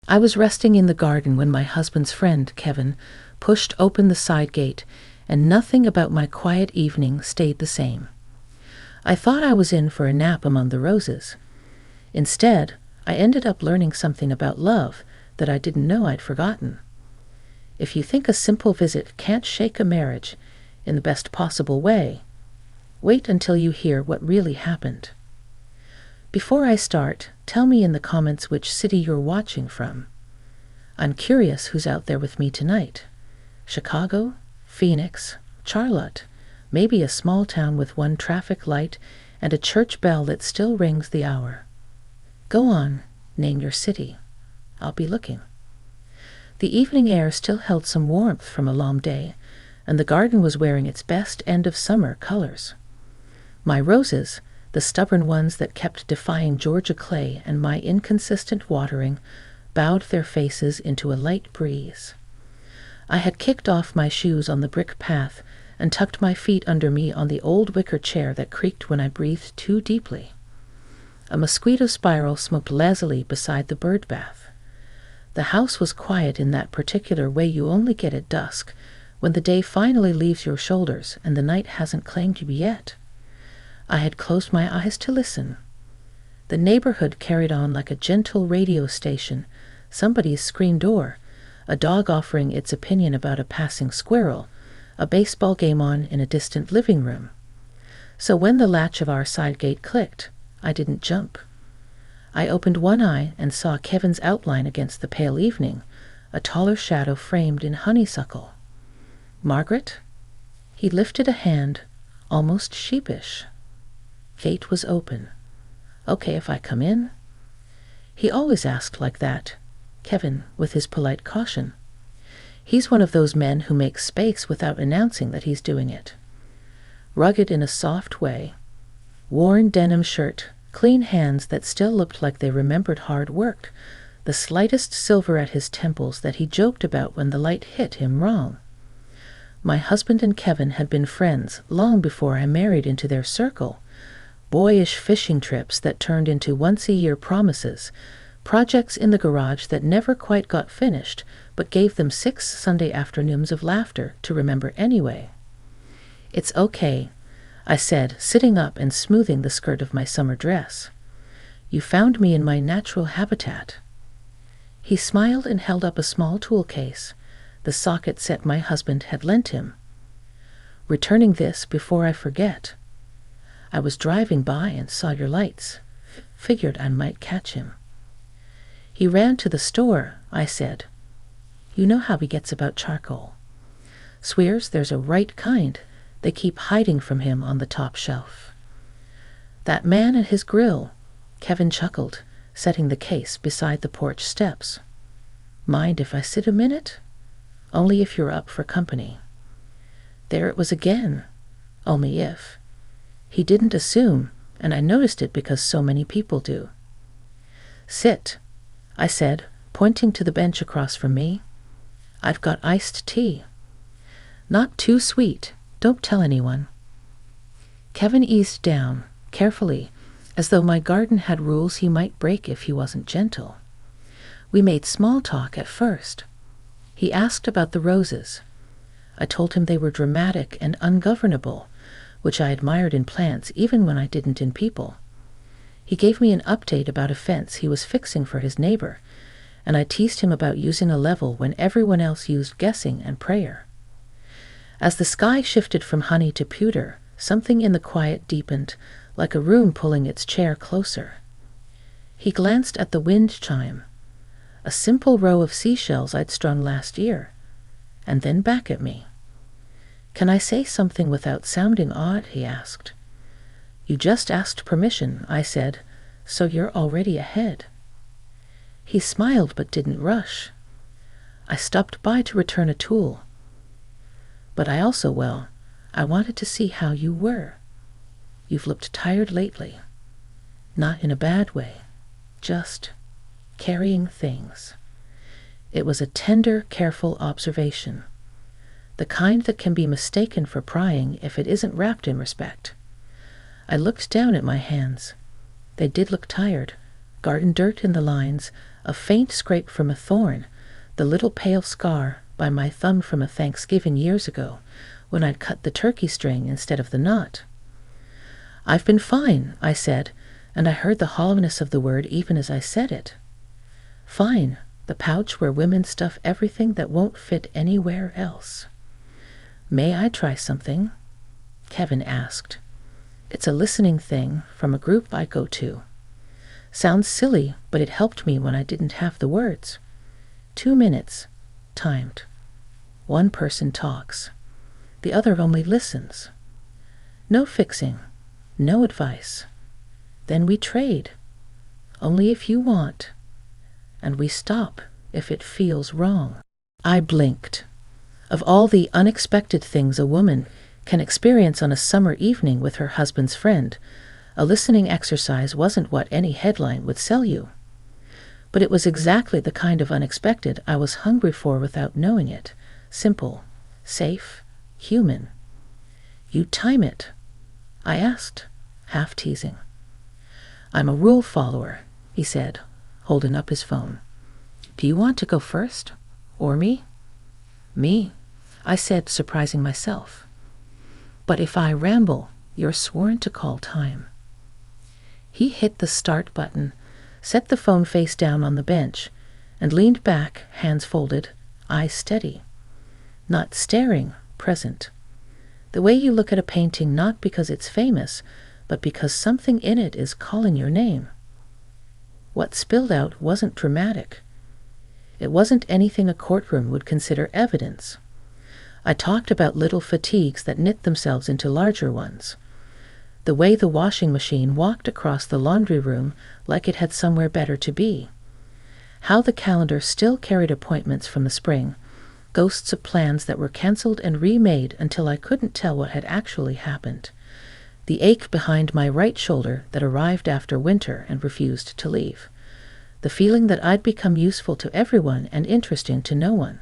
I was resting in the garden when my husband's friend, Kevin, pushed open the side gate, and nothing about my quiet evening stayed the same. I thought I was in for a nap among the roses. Instead, I ended up learning something about love that I didn't know I'd forgotten. If you think a simple visit can't shake a marriage in the best possible way, wait until you hear what really happened. Before I start, tell me in the comments which city you're watching from. I'm curious who's out there with me tonight. Chicago, Phoenix, Charlotte, maybe a small town with one traffic light and a church bell that still rings the hour. Go on, name your city. I'll be looking. The evening air still held some warmth from a long day, and the garden was wearing its best end-of-summer colors. My roses, the stubborn ones that kept defying Georgia clay and my inconsistent watering, bowed their faces into a light breeze. I had kicked off my shoes on the brick path and tucked my feet under me on the old wicker chair that creaked when I breathed too deeply. A mosquito spiral smoked lazily beside the bird bath. The house was quiet in that particular way you only get at dusk, when the day finally leaves your shoulders and the night hasn't claimed you yet. I had closed my eyes to listen. The neighborhood carried on like a gentle radio station, somebody's screen door, a dog offering its opinion about a passing squirrel, a baseball game on in a distant living room. So when the latch of our side gate clicked, I didn't jump. I opened one eye and saw Kevin's outline against the pale evening, a taller shadow framed in honeysuckle. "Margaret?" He lifted a hand, almost sheepish. Gate was open. "Okay if I come in?" He always asked like that, Kevin, with his polite caution. He's one of those men who makes space without announcing that he's doing it. Rugged in a soft way, worn denim shirt, clean hands that still looked like they remembered hard work, the slightest silver at his temples that he joked about when the light hit him wrong. My husband and Kevin had been friends long before I married into their circle. Boyish fishing trips that turned into once-a-year promises, projects in the garage that never quite got finished but gave them 6 Sunday afternoons of laughter to remember anyway. "It's okay," I said, sitting up and smoothing the skirt of my summer dress. "You found me in my natural habitat." He smiled and held up a small tool case, the socket set my husband had lent him. "Returning this before I forget. I was driving by and saw your lights. Figured I might catch him." "He ran to the store," I said. "You know how he gets about charcoal. Swears there's a right kind they keep hiding from him on the top shelf." "That man and his grill," Kevin chuckled, setting the case beside the porch steps. "Mind if I sit a minute? Only if you're up for company." There it was again. Only if. He didn't assume, and I noticed it because so many people do. "Sit," I said, pointing to the bench across from me. "I've got iced tea. Not too sweet. Don't tell anyone." Kevin eased down, carefully, as though my garden had rules he might break if he wasn't gentle. We made small talk at first. He asked about the roses. I told him they were dramatic and ungovernable, which I admired in plants even when I didn't in people. He gave me an update about a fence he was fixing for his neighbor, and I teased him about using a level when everyone else used guessing and prayer. As the sky shifted from honey to pewter, something in the quiet deepened, like a room pulling its chair closer. He glanced at the wind chime, a simple row of seashells I'd strung last year, and then back at me. "Can I say something without sounding odd?" he asked. "You just asked permission," I said, "so you're already ahead." He smiled but didn't rush. "I stopped by to return a tool. But I wanted to see how you were. You've looked tired lately. Not in a bad way, just carrying things." It was a tender, careful observation, the kind that can be mistaken for prying if it isn't wrapped in respect. I looked down at my hands. They did look tired, garden dirt in the lines, a faint scrape from a thorn, the little pale scar by my thumb from a Thanksgiving years ago, when I'd cut the turkey string instead of the knot. "I've been fine," I said, and I heard the hollowness of the word even as I said it. Fine, the pouch where women stuff everything that won't fit anywhere else. "May I try something?" Kevin asked. "It's a listening thing from a group I go to. Sounds silly, but it helped me when I didn't have the words. 2 minutes, timed. One person talks. The other only listens. No fixing, no advice. Then we trade. Only if you want. And we stop if it feels wrong." I blinked. Of all the unexpected things a woman can experience on a summer evening with her husband's friend, a listening exercise wasn't what any headline would sell you. But it was exactly the kind of unexpected I was hungry for without knowing it. Simple, safe, human. "You time it?" I asked, half teasing. "I'm a rule follower," he said, holding up his phone. "Do you want to go first? Or me?" "Me," I said, surprising myself. "But if I ramble, you're sworn to call time." He hit the start button, set the phone face down on the bench, and leaned back, hands folded, eyes steady. Not staring, present. The way you look at a painting not because it's famous, but because something in it is calling your name. What spilled out wasn't dramatic. It wasn't anything a courtroom would consider evidence. I talked about little fatigues that knit themselves into larger ones. The way the washing machine walked across the laundry room like it had somewhere better to be. How the calendar still carried appointments from the spring, ghosts of plans that were canceled and remade until I couldn't tell what had actually happened. The ache behind my right shoulder that arrived after winter and refused to leave. The feeling that I'd become useful to everyone and interesting to no one.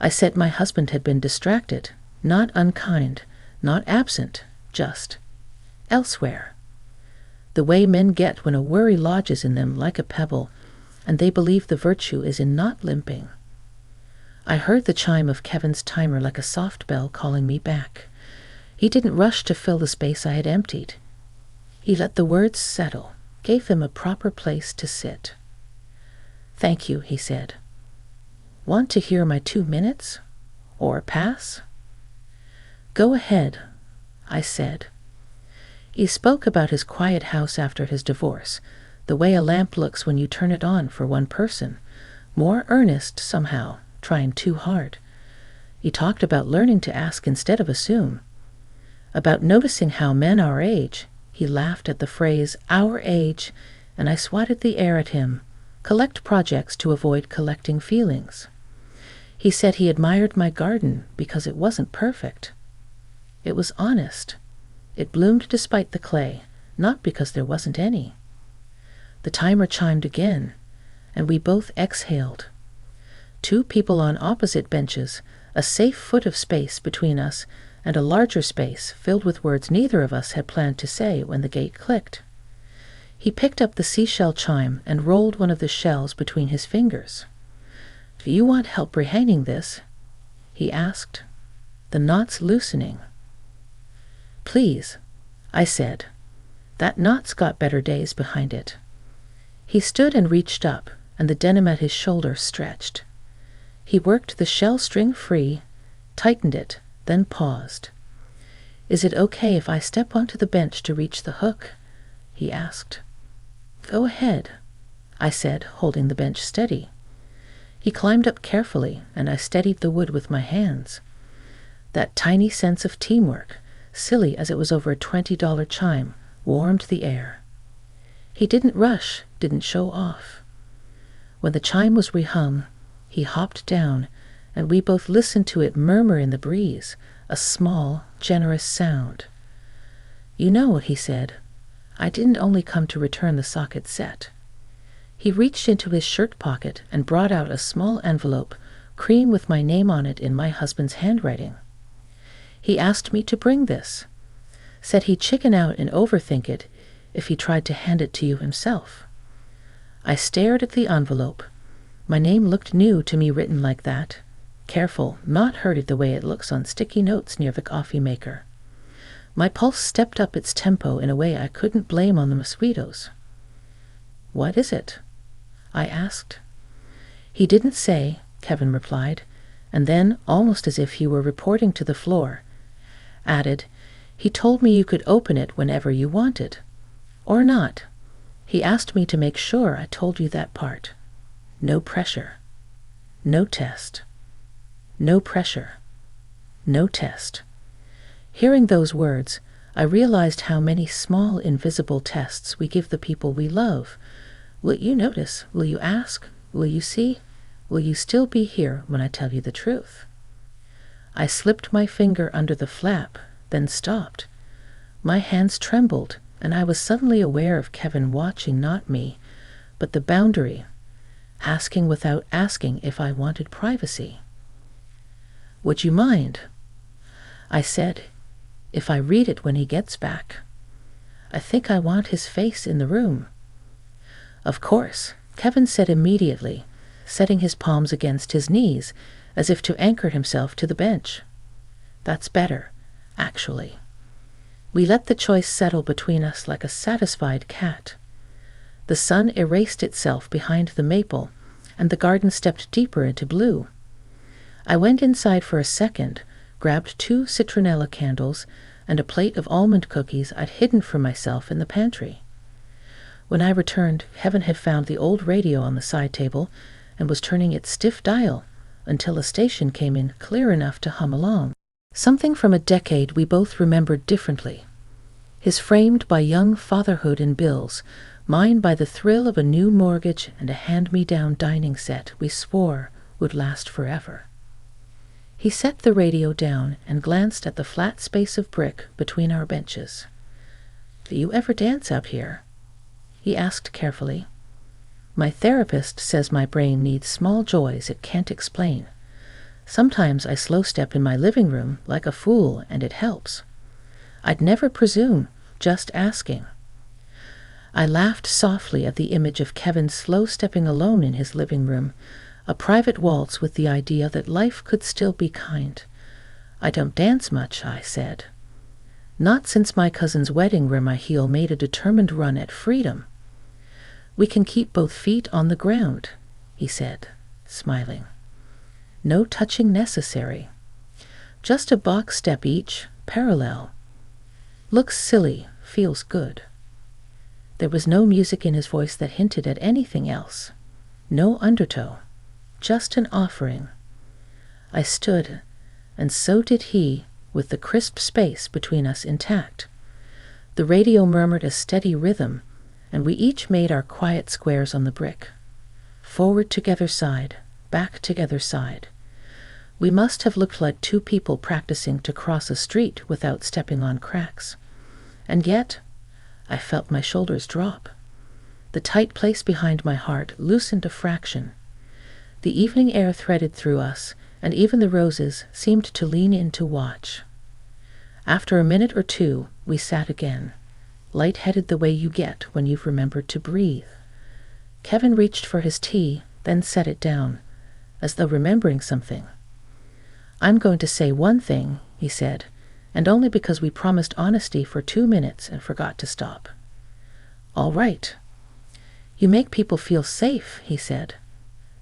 I said my husband had been distracted, not unkind, not absent, just elsewhere. The way men get when a worry lodges in them like a pebble, and they believe the virtue is in not limping. I heard the chime of Kevin's timer like a soft bell calling me back. He didn't rush to fill the space I had emptied. He let the words settle, gave them a proper place to sit. "Thank you," he said. "Want to hear my 2 minutes? Or pass?" "Go ahead," I said. He spoke about his quiet house after his divorce, the way a lamp looks when you turn it on for one person, more earnest somehow, trying too hard. He talked about learning to ask instead of assume, about noticing how men our age, he laughed at the phrase our age, and I swatted the air at him, collect projects to avoid collecting feelings. He said he admired my garden because it wasn't perfect. It was honest. It bloomed despite the clay, not because there wasn't any. The timer chimed again, and we both exhaled. 2 people on opposite benches, a safe foot of space between us, and a larger space filled with words neither of us had planned to say when the gate clicked. He picked up the seashell chime and rolled one of the shells between his fingers. "Do you want help rehanging this?" he asked. "The knot's loosening." "Please," I said. "That knot's got better days behind it." He stood and reached up, and the denim at his shoulder stretched. He worked the shell string free, tightened it, then paused. "Is it okay if I step onto the bench to reach the hook?" he asked. "Go ahead," I said, holding the bench steady. He climbed up carefully, and I steadied the wood with my hands. That tiny sense of teamwork, silly as it was over a $20 chime, warmed the air. He didn't rush, didn't show off. When the chime was rehung, he hopped down, and we both listened to it murmur in the breeze, a small, generous sound. "You know," he said, "I didn't only come to return the socket set." He reached into his shirt pocket and brought out a small envelope, cream with my name on it in my husband's handwriting. He asked me to bring this. Said he'd chicken out and overthink it if he tried to hand it to you himself. I stared at the envelope. My name looked new to me written like that. Careful, not hurried the way it looks on sticky notes near the coffee maker. My pulse stepped up its tempo in a way I couldn't blame on the mosquitoes. "What is it?" I asked. "He didn't say," Kevin replied, and then, almost as if he were reporting to the floor, added, "He told me you could open it whenever you wanted. Or not. He asked me to make sure I told you that part. No pressure. No test. No pressure. No test." Hearing those words, I realized how many small invisible tests we give the people we love. Will you notice? Will you ask? Will you see? Will you still be here when I tell you the truth? I slipped my finger under the flap, then stopped. My hands trembled, and I was suddenly aware of Kevin watching not me, but the boundary, asking without asking if I wanted privacy. "Would you mind?" I said, "if I read it when he gets back? I think I want his face in the room." "Of course," Kevin said immediately, setting his palms against his knees as if to anchor himself to the bench. "That's better, actually." We let the choice settle between us like a satisfied cat. The sun erased itself behind the maple, and the garden stepped deeper into blue. I went inside for a second, grabbed 2 citronella candles and a plate of almond cookies I'd hidden from myself in the pantry. When I returned, Kevin had found the old radio on the side table and was turning its stiff dial until a station came in clear enough to hum along. Something from a decade we both remembered differently. His framed by young fatherhood and bills, mine by the thrill of a new mortgage and a hand-me-down dining set we swore would last forever. He set the radio down and glanced at the flat space of brick between our benches. "Do you ever dance out here?" he asked carefully. "My therapist says my brain needs small joys it can't explain. Sometimes I slow-step in my living room like a fool, and it helps. I'd never presume, just asking." I laughed softly at the image of Kevin slow-stepping alone in his living room, a private waltz with the idea that life could still be kind. "I don't dance much," I said. "Not since my cousin's wedding where my heel made a determined run at freedom." "We can keep both feet on the ground," he said, smiling. "No touching necessary. Just a box step each, parallel. Looks silly, feels good." There was no music in his voice that hinted at anything else. No undertow. Just an offering. I stood, and so did he, with the crisp space between us intact. The radio murmured a steady rhythm, and we each made our quiet squares on the brick. Forward together side, back together side. We must have looked like 2 people practicing to cross a street without stepping on cracks. And yet, I felt my shoulders drop. The tight place behind my heart loosened a fraction. The evening air threaded through us, and even the roses seemed to lean in to watch. After a minute or 2, we sat again, light-headed the way you get when you've remembered to breathe. Kevin reached for his tea, then set it down, as though remembering something. "I'm going to say one thing," he said, "and only because we promised honesty for 2 minutes and forgot to stop." "All right." "You make people feel safe," he said.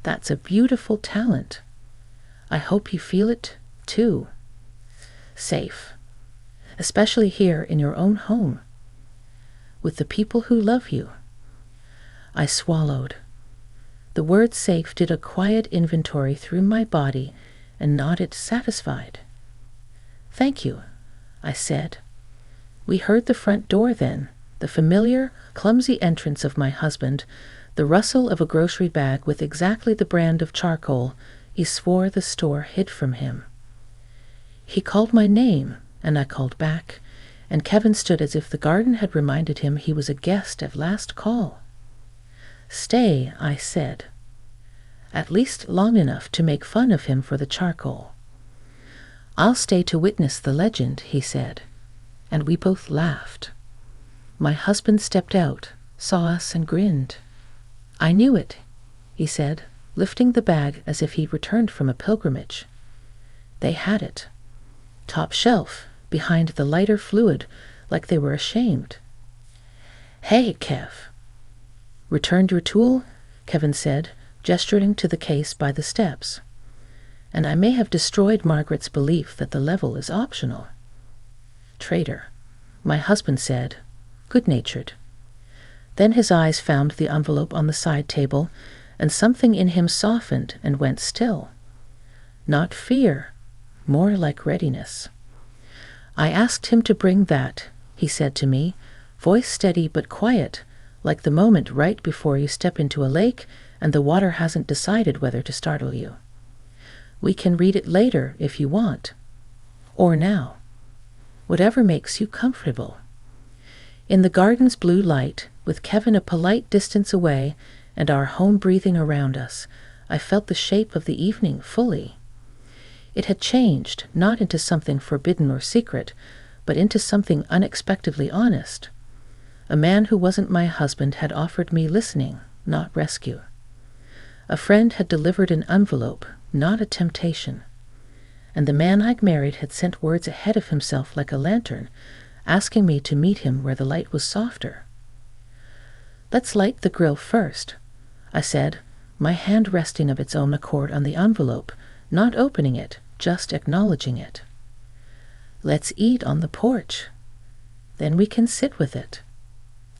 "That's a beautiful talent. I hope you feel it, too. Safe. Especially here in your own home. With the people who love you." I swallowed. The word safe did a quiet inventory through my body and nodded satisfied. "Thank you," I said. We heard the front door then, the familiar, clumsy entrance of my husband, the rustle of a grocery bag with exactly the brand of charcoal he swore the store hid from him. He called my name, and I called back, and Kevin stood as if the garden had reminded him he was a guest at last call. "Stay," I said. At least long enough to make fun of him for the charcoal. "I'll stay to witness the legend," he said, and we both laughed. My husband stepped out, saw us, and grinned. "I knew it," he said, lifting the bag as if he'd returned from a pilgrimage. They had it. Top shelf, behind the lighter fluid, like they were ashamed. "Hey, Kev." "Returned your tool?" Kevin said, gesturing to the case by the steps. "And I may have destroyed Margaret's belief that the level is optional." "Traitor," my husband said, good-natured. Then his eyes found the envelope on the side table, and something in him softened and went still. Not fear, more like readiness. "I asked him to bring that," he said to me, voice steady but quiet, like the moment right before you step into a lake and the water hasn't decided whether to startle you. "We can read it later if you want. Or now. Whatever makes you comfortable." In the garden's blue light, with Kevin a polite distance away and our home breathing around us, I felt the shape of the evening fully. It had changed, not into something forbidden or secret, but into something unexpectedly honest. A man who wasn't my husband had offered me listening, not rescue. A friend had delivered an envelope, not a temptation. And the man I'd married had sent words ahead of himself like a lantern, asking me to meet him where the light was softer. "Let's light the grill first," I said, my hand resting of its own accord on the envelope, not opening it, just acknowledging it. "Let's eat on the porch. Then we can sit with it.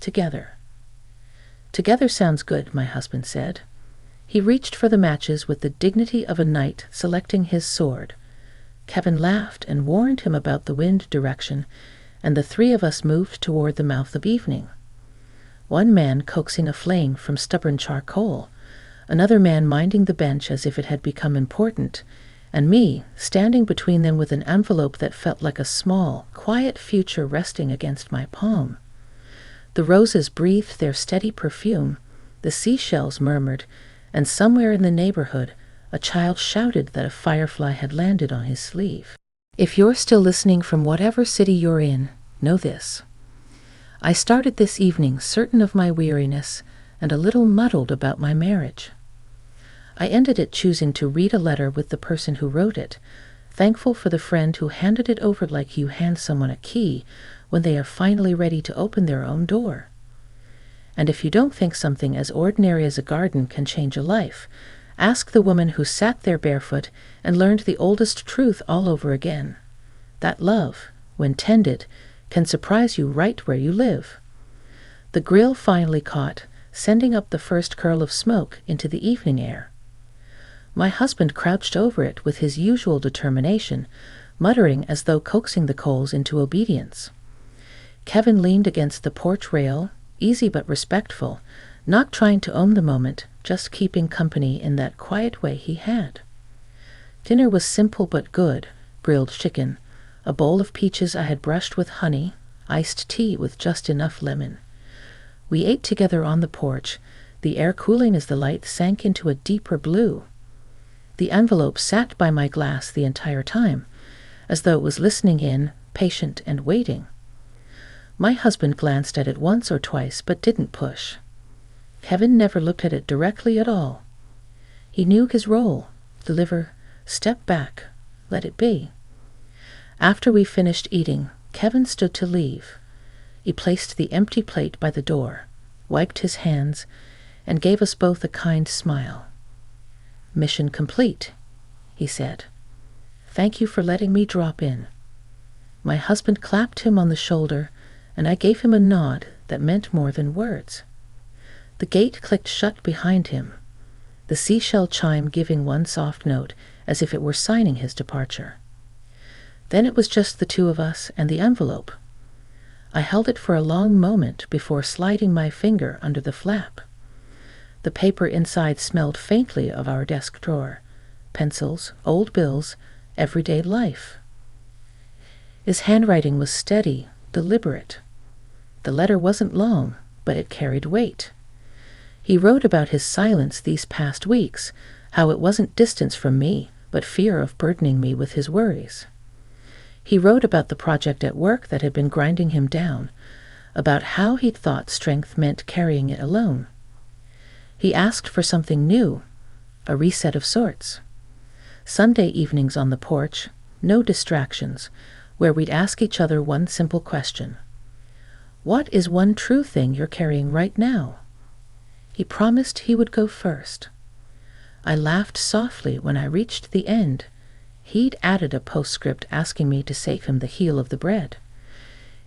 Together." "Together sounds good," my husband said. He reached for the matches with the dignity of a knight selecting his sword. Kevin laughed and warned him about the wind direction, and the three of us moved toward the mouth of evening. One man coaxing a flame from stubborn charcoal, another man minding the bench as if it had become important, and me standing between them with an envelope that felt like a small, quiet future resting against my palm. The roses breathed their steady perfume, the seashells murmured, and somewhere in the neighborhood a child shouted that a firefly had landed on his sleeve. If you're still listening from whatever city you're in, know this. I started this evening certain of my weariness and a little muddled about my marriage. I ended it choosing to read a letter with the person who wrote it, thankful for the friend who handed it over like you hand someone a key when they are finally ready to open their own door. And if you don't think something as ordinary as a garden can change a life, ask the woman who sat there barefoot and learned the oldest truth all over again. That love, when tended, can surprise you right where you live. The grill finally caught, sending up the first curl of smoke into the evening air. My husband crouched over it with his usual determination, muttering as though coaxing the coals into obedience. Kevin leaned against the porch rail, easy but respectful, not trying to own the moment, just keeping company in that quiet way he had. Dinner was simple but good: grilled chicken, a bowl of peaches I had brushed with honey, iced tea with just enough lemon. We ate together on the porch, the air cooling as the light sank into a deeper blue. The envelope sat by my glass the entire time, as though it was listening in, patient and waiting. My husband glanced at it once or twice but didn't push. Kevin never looked at it directly at all. He knew his role: deliver, step back, let it be. After we finished eating, Kevin stood to leave. He placed the empty plate by the door, wiped his hands, and gave us both a kind smile. "Mission complete," he said. "Thank you for letting me drop in." My husband clapped him on the shoulder, and I gave him a nod that meant more than words. The gate clicked shut behind him, the seashell chime giving one soft note as if it were signing his departure. Then it was just the two of us and the envelope. I held it for a long moment before sliding my finger under the flap. The paper inside smelled faintly of our desk drawer: pencils, old bills, everyday life. His handwriting was steady, deliberate. The letter wasn't long, but it carried weight. He wrote about his silence these past weeks, how it wasn't distance from me, but fear of burdening me with his worries. He wrote about the project at work that had been grinding him down, about how he'd thought strength meant carrying it alone. He asked for something new, a reset of sorts. Sunday evenings on the porch, no distractions, where we'd ask each other one simple question. What is one true thing you're carrying right now? He promised he would go first. I laughed softly when I reached the end. He'd added a postscript asking me to save him the heel of the bread.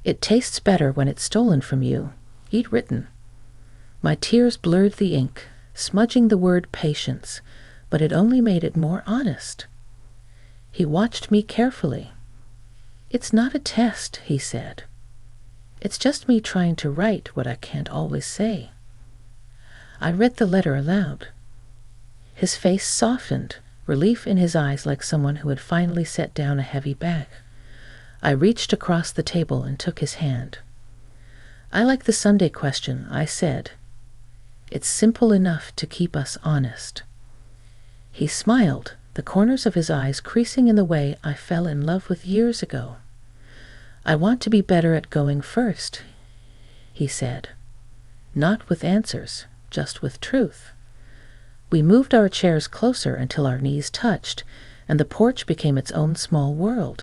It tastes better when it's stolen from you, he'd written. My tears blurred the ink, smudging the word patience, but it only made it more honest. He watched me carefully. It's not a test, he said. It's just me trying to write what I can't always say. I read the letter aloud. His face softened, relief in his eyes like someone who had finally set down a heavy bag. I reached across the table and took his hand. I like the Sunday question, I said. It's simple enough to keep us honest. He smiled, the corners of his eyes creasing in the way I fell in love with years ago. I want to be better at going first, he said. Not with answers, just with truth. We moved our chairs closer until our knees touched, and the porch became its own small world.